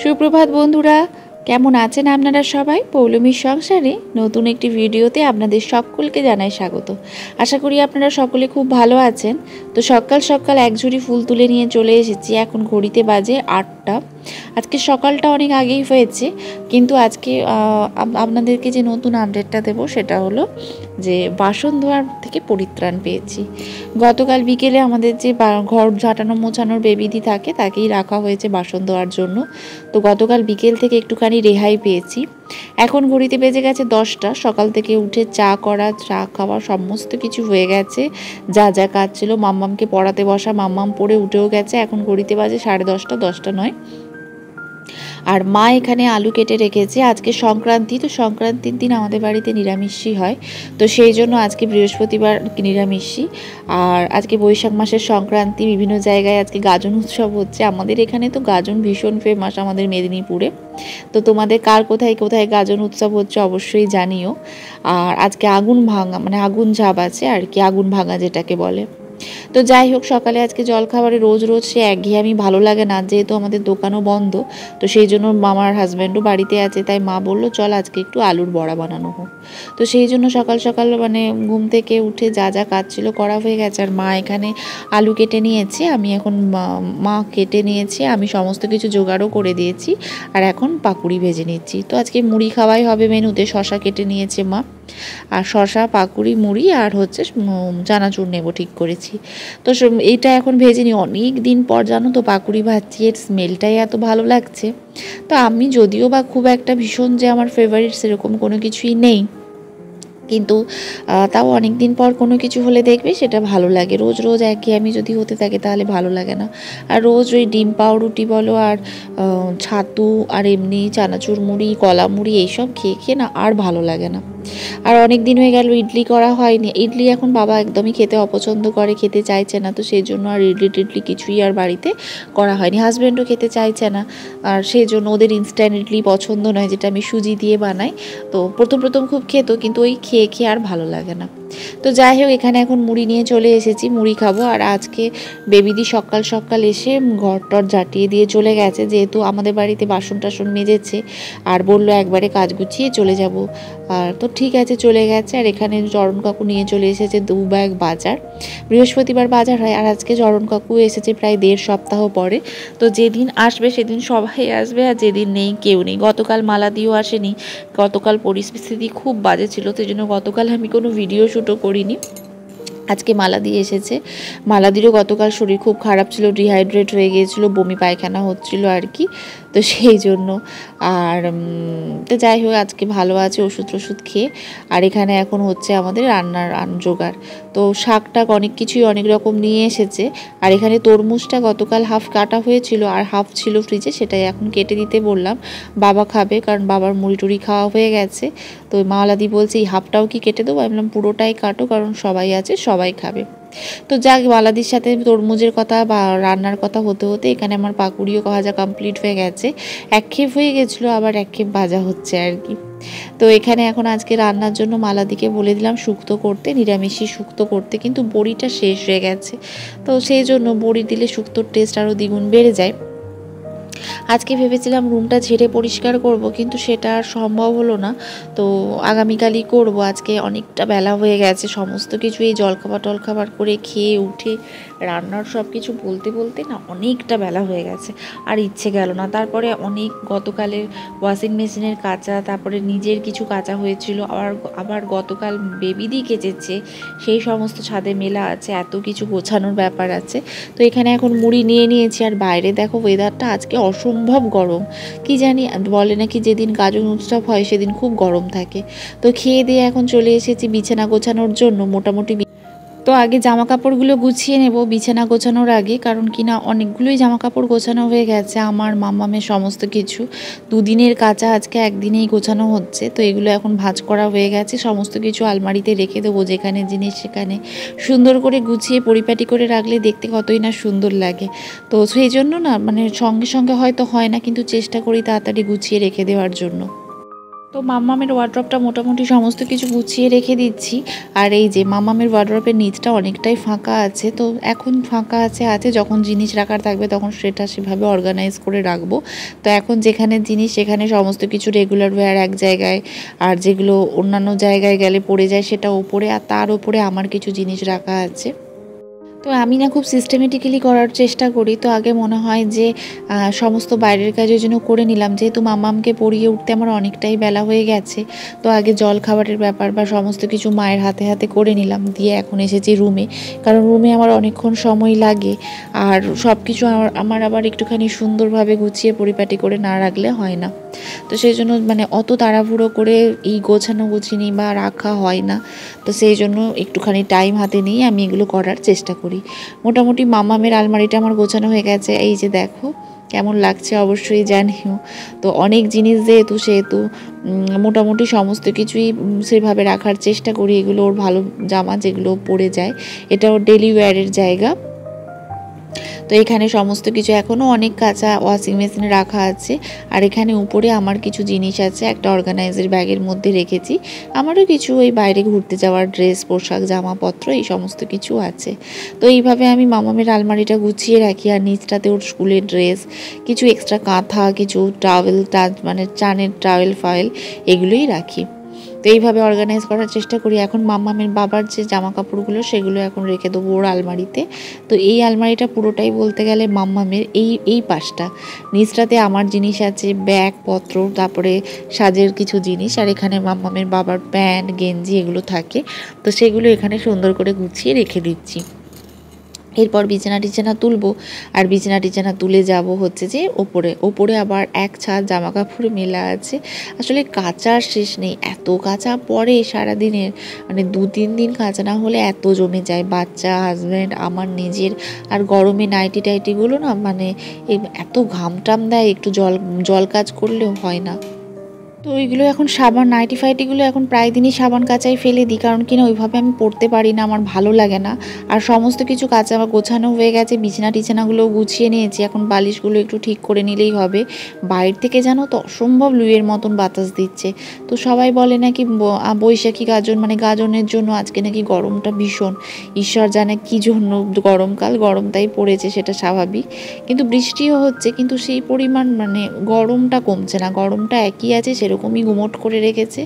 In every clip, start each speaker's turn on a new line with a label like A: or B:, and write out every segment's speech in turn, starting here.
A: সুপ্রভাত বন্ধুরা, কেমন আছেন আপনারা সবাই? পৌলমীর সংসারে নতুন একটি ভিডিওতে আপনাদের সকলকে জানাই স্বাগত। আশা করি আপনারা সকলে খুব ভালো আছেন। তো সকাল সকাল এক ঝুড়ি ফুল তুলে নিয়ে চলে এসেছি। এখন ঘড়িতে বাজে 8টা। আজকে সকালটা অনেক আগেই হয়েছে, কিন্তু আজকে আপনাদেরকে যে নতুন আপডেটটা দেবো সেটা হলো যে বাসন ধোয়ার থেকে পরিত্রাণ পেয়েছি। গতকাল বিকেলে আমাদের যে ঘর ঝাঁটানো মোছানোর বেবিদি থাকে তাকেই রাখা হয়েছে বাসন ধোয়ার জন্য। তো গতকাল বিকেল থেকে একটুখানি রেহাই পেয়েছি। এখন ঘড়িতে বেজে গেছে 10টা। সকাল থেকে উঠে চা করা, চা খাওয়া সমস্ত কিছু হয়ে গেছে। যা যা কাজ ছিল, মাম্মামকে পড়াতে বসা, মাম্মাম পড়ে উঠেও গেছে। এখন ঘড়িতে বাজে 10:30, 10টা নয়। আর মা এখানে আলু কেটে রেখেছে। আজকে সংক্রান্তি, তো সংক্রান্তির দিন আমাদের বাড়িতে নিরামিষই হয়, তো সেই জন্য আজকে বৃহস্পতিবার নিরামিষই। আর আজকে বৈশাখ মাসের সংক্রান্তি, বিভিন্ন জায়গায় আজকে গাজন উৎসব হচ্ছে। আমাদের এখানে তো গাজন ভীষণ ফেমাস আমাদের মেদিনীপুরে। তো তোমাদের কার কোথায় কোথায় গাজন উৎসব হচ্ছে অবশ্যই জানিও। আর আজকে আগুন ভাঙা, মানে আগুন ঝাপ আছে আর কি, আগুন ভাঙা যেটাকে বলে। তো যাই হোক, সকালে আজকে জলখাবারে রোজ রোজ সে একঘেয়েমি ভালো লাগে না, যেহেতু আমাদের দোকানও বন্ধ। তো সেই জন্য মামার হাজব্যান্ডও বাড়িতে আছে, তাই মা বললো চল আজকে একটু আলুর বড়া বানানো হোক। তো সেই জন্য সকাল সকাল মানে ঘুম থেকে উঠে যা যা কাজ ছিল করা হয়ে গেছে। আর মা এখানে আলু কেটে নিয়েছে, আমি এখন মা কেটে নিয়েছে, আমি সমস্ত কিছু জোগাড়ও করে দিয়েছি। আর এখন পাকুড়ি ভেজে নিচ্ছি। তো আজকে মুড়ি খাওয়াই হবে মেনুতে। শশা কেটে নিয়েছে মা, আর শশা, পাকুড়ি, মুড়ি আর হচ্ছে চানাচুর নেব ঠিক করেছি। তো এইটা এখন ভেজে নিই। অনেক দিন পর জানো তো পাকুড়ি ভাজছি, এর স্মেলটাই এত ভালো লাগছে। তো আমি যদিও বা খুব একটা ভীষণ যে আমার ফেভারিট সেরকম কোনো কিছুই নেই, কিন্তু তাও অনেক দিন পর কোনো কিছু হলে দেখবে সেটা ভালো লাগে। রোজ রোজ একঘেয়েমি যদি হতে থাকে তাহলে ভালো লাগে না। আর রোজ ওই ডিম পাউরুটি বলো আর ছাতু আর এমনি চানাচুর মুড়ি, কলা মুড়ি এইসব খেয়ে খেয়ে না আর ভালো লাগে না। আর অনেক দিন হয়ে গেল ইডলি করা হয়নি। ইডলি এখন বাবা একদমই খেতে অপছন্দ করে, খেতে চাইছে না। তো সেই জন্য আর ইডলি টিডলি কিছুই আর বাড়িতে করা হয়নি। হাজব্যান্ডও খেতে চাইছে না, আর সেই জন্য ওদের ইনস্ট্যান্ট ইডলি পছন্দ নয়, যেটা আমি সুজি দিয়ে বানাই। তো প্রথম প্রথম খুব খেতো, কিন্তু ওই খেয়ে খেয়ে আর ভালো লাগে না। তো যাই হোক, এখানে এখন মুড়ি নিয়ে চলে এসেছি, মুড়ি খাবো। আর আজকে বেবিদি সকাল সকাল এসে ঘর টর ঝাঁটিয়ে দিয়ে চলে গেছে, যেহেতু আমাদের বাড়িতে বাসন টাসন মেজেছে। আর বললো একবারে কাজ গুছিয়ে চলে যাব। আর তো ঠিক আছে, চলে গেছে। আর এখানে চরণ কাকু নিয়ে চলে এসেছে 2 ব্যাগ বাজার। বৃহস্পতিবার বাজার হয়, আর আজকে চরণ কাকু এসেছে প্রায় 1.5 সপ্তাহ পরে। তো যেদিন আসবে সেদিন সবাই আসবে, আর যেদিন নেই কেউ নেই। গতকাল মালাদিও আসেনি, গতকাল পরিস্থিতি খুব বাজে ছিল, সেই জন্য গতকাল আমি কোনো ভিডিও শ্যুটও করিনি। আজকে মালাদি এসেছে। মালাদিরও গতকাল শরীর খুব খারাপ ছিল, ডিহাইড্রেট হয়ে গিয়েছিল, বমি পায়খানা হচ্ছিল আর কি। তো সেই জন্য আর তো যাই হোক, আজকে ভালো আছে ওষুধ টষুধ খেয়ে। আর এখানে এখন হচ্ছে আমাদের রান্নার জোগাড়। তো শাক টাক অনেক কিছুই অনেক রকম নিয়ে এসেছে। আর এখানে তরমুজটা গতকাল হাফ কাটা হয়েছিল আর হাফ ছিল ফ্রিজে, সেটাই এখন কেটে দিতে বললাম। বাবা খাবে, কারণ বাবার মুড়ি টুড়ি খাওয়া হয়ে গেছে। তো মালাদি বলছে এই হাফটাও কি কেটে দেবো? আমি বললাম পুরোটাই কাটো, কারণ সবাই আছে, সবাই খাবে। তো যাক, মালাদির সাথে তরমুজের কথা বা রান্নার কথা হতে হতে এখানে আমার পাকুড়িও ভাজা কমপ্লিট হয়ে গেছে। এক খেপ হয়ে গেছিলো, আবার এক খেপ ভাজা হচ্ছে আর কি। তো এখানে এখন আজকে রান্নার জন্য মালাদিকে বলে দিলাম শুক্তো করতে, নিরামিষই শুক্তো করতে, কিন্তু বড়িটা শেষ হয়ে গেছে। তো সেই জন্য বড়ি দিলে শুক্তোর টেস্ট আরও দ্বিগুণ বেড়ে যায়। আজকে ভেবেছিলাম রুমটা ঝেড়ে পরিষ্কার করব, কিন্তু সেটা আর সম্ভব হলো না। তো আগামীকালই করব। আজকে অনেকটা বেলা হয়ে গেছে, সমস্ত কিছু এই জলখাবার টলখাবার করে খেয়ে উঠে রান্নার সব কিছু বলতে বলতে না অনেকটা বেলা হয়ে গেছে। আর ইচ্ছে গেল না। তারপরে অনেক গতকালের ওয়াশিং মেশিনের কাচা, তারপরে নিজের কিছু কাচা হয়েছিল, আবার গতকাল বেবিদি কেচেছে, সেই সমস্ত ছাদে মেলা আছে, এত কিছু গোছানোর ব্যাপার আছে। তো এখানে এখন মুড়ি নিয়ে নিয়েছি। আর বাইরে দেখো ওয়েদারটা আজকে অসম্ভব গরম। কি জানি, বলে নাকি যেদিন গাজন উৎসব হয় সেদিন খুব গরম থাকে। তো খেয়ে দিয়ে এখন চলে এসেছি বিছানা গোছানোর জন্য। মোটামুটি তো আগে জামা কাপড়গুলো গুছিয়ে নেব বিছানা গোছানোর আগে, কারণ কিনা অনেকগুলোই জামা কাপড় গোছানো হয়ে গেছে আমার, মাম্মামের সমস্ত কিছু। 2 দিনের কাচা আজকে একদিনেই গোছানো হচ্ছে। তো এগুলো এখন ভাঁজ করা হয়ে গেছে, সমস্ত কিছু আলমারিতে রেখে দেবো, যেখানে জিনিস সেখানে সুন্দর করে গুছিয়ে পরিপাটি করে রাখলে দেখতে কতই না সুন্দর লাগে। তো সেই জন্য না, মানে সঙ্গে সঙ্গে হয়তো হয় না, কিন্তু চেষ্টা করি তাড়াতাড়ি গুছিয়ে রেখে দেওয়ার জন্য। তো মাম্মামের ওয়ার্ড্রপটা মোটামুটি সমস্ত কিছু গুছিয়ে রেখে দিচ্ছি। আর এই যে মাম্মামের ওয়ার্ড্রপের নিচটা অনেকটাই ফাঁকা আছে, তো এখন ফাঁকা আছে যখন জিনিস রাখার থাকবে তখন সেটা সেভাবে অর্গানাইজ করে রাখবো। তো এখন যেখানে জিনিস সেখানে সমস্ত কিছু রেগুলার ওয়্যার এক জায়গায়, আর যেগুলো অন্যান্য জায়গায় গেলে পড়ে যায় সেটা ওপরে, আর তার ওপরে আমার কিছু জিনিস রাখা আছে। তো আমি না খুব সিস্টেমেটিক্যালি করার চেষ্টা করি। তো আগে মনে হয় যে সমস্ত বাইরের কাজের জন্য করে নিলাম, যেহেতু মাম্মামকে পড়িয়ে উঠতে আমার অনেকটাই বেলা হয়ে গেছে। তো আগে জল খাবারের ব্যাপার বা সমস্ত কিছু মায়ের হাতে হাতে করে নিলাম, দিয়ে এখন এসেছি রুমে, কারণ রুমে আমার অনেকক্ষণ সময় লাগে। আর সব কিছু আমার আবার একটুখানি সুন্দরভাবে গুছিয়ে পরিপাটি করে না রাখলে হয় না। তো সেই জন্য মানে অত তাড়াহুড়ো করে এই গোছানো গুছিনি বা রাখা হয় না। তো সেই জন্য একটুখানি টাইম হাতে নিয়ে আমি এগুলো করার চেষ্টা করি। মোটামুটি মাম্মামের আলমারিটা আমার গোছানো হয়ে গেছে, এই যে দেখো কেমন লাগছে অবশ্যই জানিও। তো অনেক জিনিস যেহেতু সেহেতু মোটামুটি সমস্ত কিছুই সেভাবে রাখার চেষ্টা করি। এগুলো ওর ভালো জামা যেগুলো পরে যায়, এটা ওর ডেলি ওয়্যারের জায়গা। তো এখানে সমস্ত কিছু এখনও অনেক কাঁচা ওয়াশিং মেশিনে রাখা আছে। আর এখানে উপরে আমার কিছু জিনিস আছে, একটা অর্গানাইজার ব্যাগের মধ্যে রেখেছি। আমারও কিছু ওই বাইরে ঘুরতে যাওয়ার ড্রেস, পোশাক, জামাপত্র এই সমস্ত কিছু আছে। তো এইভাবে আমি মামামের আলমারিটা গুছিয়ে রাখি। আর নিচটাতে ওর স্কুলের ড্রেস, কিছু এক্সট্রা কাঁথা, কিছু টাওয়েল, মানে চানের টাওয়েল ফাইল এগুলোই রাখি। তো এইভাবে অর্গানাইজ করার চেষ্টা করি। এখন মাম্মামের বাবার যে জামা কাপড়গুলো সেগুলো এখন রেখে দেবো ওর আলমারিতে। তো এই আলমারিটা পুরোটাই বলতে গেলে মাম্মামের, এই পাশটা নিচটাতে আমার জিনিস আছে, ব্যাগ পত্র, তারপরে সাজের কিছু জিনিস, আর এখানে মাম্মামের বাবার প্যান্ট, গেঞ্জি এগুলো থাকে। তো সেগুলো এখানে সুন্দর করে গুছিয়ে রেখে দিচ্ছি। এরপর বিছানা টিছানা তুলবো, আর বিছানা টিছানা তুলে যাব হচ্ছে যে ওপরে আবার এক ছাদ জামা কাপড় মেলা আছে। আসলে কাচার শেষ নেই, এত কাচা পড়ে সারাদিনের, মানে 2-3 দিন কাচা না হলে এত জমে যায়, বাচ্চা, হাজব্যান্ড, আমার নিজের। আর গরমে নাইটি টাইটিগুলো না মানে এত ঘাম টাম দেয়, একটু জল কাজ করলেও হয় না। তো ওইগুলো এখন সাবান, নাইটি ফাইটিগুলো এখন প্রায় দিনই সাবান কাচাই ফেলে দিই, কারণ কিনা ওইভাবে আমি পরতে পারি না, আমার ভালো লাগে না। আর সমস্ত কিছু কাচা গোছানো হয়ে গেছে, বিছানা টিছানাগুলোও গুছিয়ে নিয়েছি। এখন বালিশগুলো একটু ঠিক করে নিলেই হবে। বাইরে থেকে জানো তো অসম্ভব লুয়ের মতন বাতাস দিচ্ছে। তো সবাই বলে নাকি বৈশাখী গাজন, মানে গাজনের জন্য আজকে নাকি গরমটা ভীষণ, ঈশ্বর জানে কী জন্য গরমকাল গরম তাই পড়েছে, সেটা স্বাভাবিক। কিন্তু বৃষ্টিও হচ্ছে, কিন্তু সেই পরিমাণ মানে গরমটা কমছে না, গরমটা একই আছে, সেরকমই গুমোট করে রেখেছে।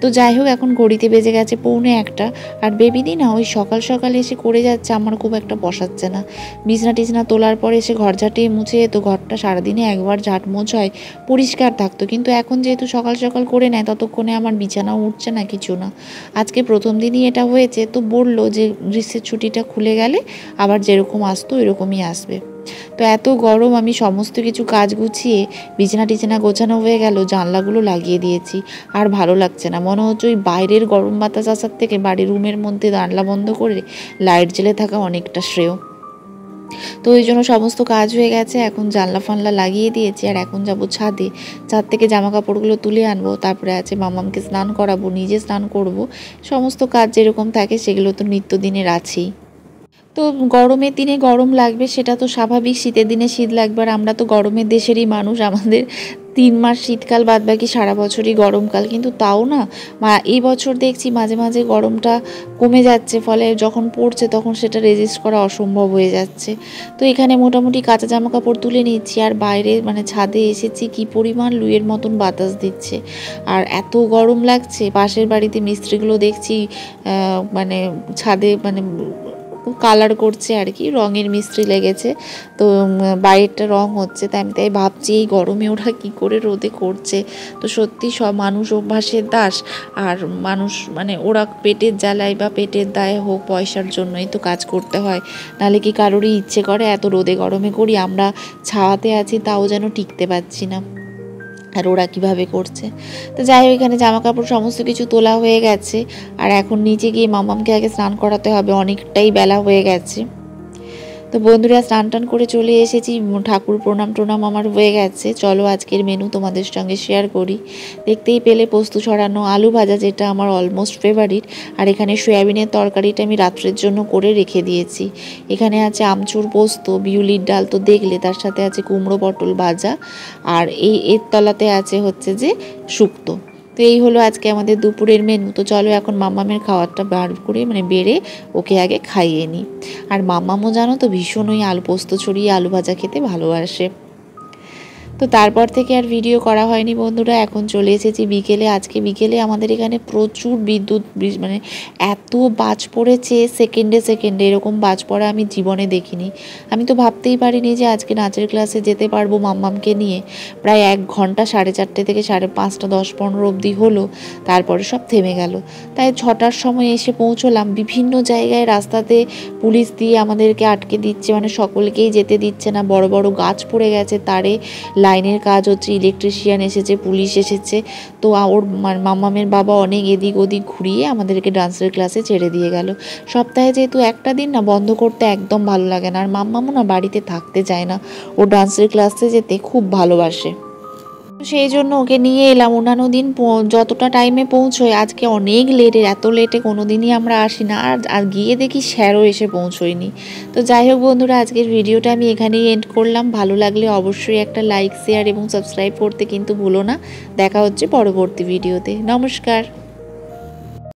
A: তো যাই হোক, এখন ঘড়িতে বেজে গেছে 1:45। আর বেবিদি না ওই সকাল সকালে এসে করে যাচ্ছে, আমার খুব একটা বসাচ্ছে না। বিছনা টিছনা তোলার পরে এসে ঘর ঝাঁটিয়ে মুছে, তো ঘরটা সারাদিনে একবার ঝাঁট মোছ হয়, পরিষ্কার থাকতো। কিন্তু এখন যেহেতু সকাল সকাল করে নেয়, ততক্ষণে আমার বিছানাও উঠছে না, কিছু না। আজকে প্রথম দিনই এটা হয়েছে। তো বললো যে গ্রীষ্মের ছুটিটা খুলে গেলে আবার যেরকম আসতো ওইরকমই আসবে। তো এত গরম, আমি সমস্ত কিছু কাজ গুছিয়ে বিছানা টিছানা গোছানো হয়ে গেল, জানলাগুলো লাগিয়ে দিয়েছি। আর ভালো লাগছে না, মনে হচ্ছে ওই বাইরের গরম বাতাস আসার থেকে বাড়ির রুমের মধ্যে জানলা বন্ধ করে লাইট জ্বেলে থাকা অনেকটা শ্রেয়। তো ওই জন্য সমস্ত কাজ হয়ে গেছে, এখন জানলা ফানলা লাগিয়ে দিয়েছি। আর এখন যাব ছাদে, ছাদ থেকে জামা কাপড়গুলো তুলে আনবো, তারপরে আছে মামামকে স্নান করাবো, নিজে স্নান করব। সমস্ত কাজ যেরকম থাকে সেগুলো তো নিত্যদিনের আছেই। তো গরমের দিনে গরম লাগবে, সেটা তো স্বাভাবিক, শীতের দিনে শীত লাগবে। আর আমরা তো গরমের দেশেরই মানুষ, আমাদের 3 মাস শীতকাল বাদ বাকি সারা বছরই গরমকাল। কিন্তু তাও না এই বছর দেখছি মাঝে মাঝে গরমটা কমে যাচ্ছে, ফলে যখন পড়ছে তখন সেটা রেজিস্ট করা অসম্ভব হয়ে যাচ্ছে। তো এখানে মোটামুটি কাঁচা জামা কাপড় তুলে নিচ্ছি। আর বাইরে মানে ছাদে এসেছি, কি পরিমাণ লুয়ের মতন বাতাস দিচ্ছে, আর এত গরম লাগছে। পাশের বাড়িতে মিস্ত্রিগুলো দেখছি মানে ছাদে মানে কালার করছে আর কি, রঙের মিস্ত্রি লেগেছে। তো বাইরেটা রং হচ্ছে, তাই ভাবছি এই গরমে ওরা কী করে রোদে করছে। তো সত্যি সব মানুষ অভ্যাসের দাস। আর মানুষ মানে ওরা পেটের জ্বালায় বা পেটের দায়ে হোক, পয়সার জন্যই তো কাজ করতে হয়, নাহলে কি কারোরই ইচ্ছে করে এত রোদে গরমে করি? আমরা ছাওয়াতে আছি তাও যেন টিকতে পারছি না, আর ওরা কীভাবে করছে। তো যাই হোক, এখানে জামা কাপড় সমস্ত কিছু তোলা হয়ে গেছে। আর এখন নিচে গিয়ে মামামকে আগে স্নান করাতে হবে, অনেকটাই বেলা হয়ে গেছে। তো বন্ধুরা স্নান টান করে চলে এসেছি, ঠাকুর প্রণাম আমার হয়ে গেছে। চলো আজকের মেনু তোমাদের সঙ্গে শেয়ার করি। দেখতেই পেলে পোস্ত ছড়ানো আলু ভাজা, যেটা আমার অলমোস্ট ফেভারিট। আর এখানে সয়াবিনের তরকারিটা আমি রাত্রের জন্য করে রেখে দিয়েছি। এখানে আছে আমচুর পোস্ত, বিউলির ডাল তো দেখলে, তার সাথে আছে কুমড়ো পটল ভাজা। আর এর তলাতে আছে হচ্ছে যে শুক্তো। তো এই হলো আজকে আমাদের দুপুরের মেনু। তো চলো এখন মাম্মামের খাওয়ারটা বার করে মানে বেড়ে ওকে আগে খাইয়ে নিই। আর মাম্মামও জানো তো ভীষণ ওই আলু পোস্ত ছড়িয়ে আলু ভাজা খেতে ভালোবাসে। তো তারপর থেকে আর ভিডিও করা হয়নি বন্ধুরা। এখন চলে এসেছি বিকেলে। আজকে বিকেলে আমাদের এখানে প্রচুর বিদ্যুৎ মানে এত বাজ পড়েছে, সেকেন্ডে সেকেন্ডে এরকম বাজ পড়া আমি জীবনে দেখিনি। আমি তো ভাবতেই পারিনি যে আজকে নাচের ক্লাসে যেতে পারবো মাম্মামকে নিয়ে। প্রায় 1 ঘন্টা 4:30 থেকে 5:30 10-15 অবধি হলো, তারপরে সব থেমে গেল। তাই 6টার সময় এসে পৌঁছলাম। বিভিন্ন জায়গায় রাস্তাতে পুলিশ দিয়ে আমাদেরকে আটকে দিচ্ছে, মানে সকলকেই যেতে দিচ্ছে না। বড় বড় গাছ পড়ে গেছে, তারে লাইনের কাজ হচ্ছে, ইলেকট্রিশিয়ান এসেছে, পুলিশ এসেছে। তো ওর মাম্মামের বাবা অনেক এদিক ওদিক ঘুরিয়ে আমাদেরকে ডান্সের ক্লাসে ছেড়ে দিয়ে গেল। সপ্তাহে যেহেতু একটা দিন না, বন্ধ করতে একদম ভালো লাগে না। আর মাম্মামও না বাড়িতে থাকতে চায় না, ও ডান্সের ক্লাসে যেতে খুব ভালোবাসে। সেই জন্য ওকে নিয়ে এলাম। অন্যান্য দিন যতটা টাইমে পৌঁছোয়, আজকে অনেক লেটে, এত লেটে কোনো দিনই আমরা আসি না। আর গিয়ে দেখি স্যারও এসে পৌঁছোয়নি। তো যাই হোক বন্ধুরা, আজকের ভিডিওটা আমি এখানেই এন্ড করলাম। ভালো লাগলে অবশ্যই একটা লাইক, শেয়ার এবং সাবস্ক্রাইব করতে কিন্তু ভুলো না। দেখা হচ্ছে পরবর্তী ভিডিওতে। নমস্কার।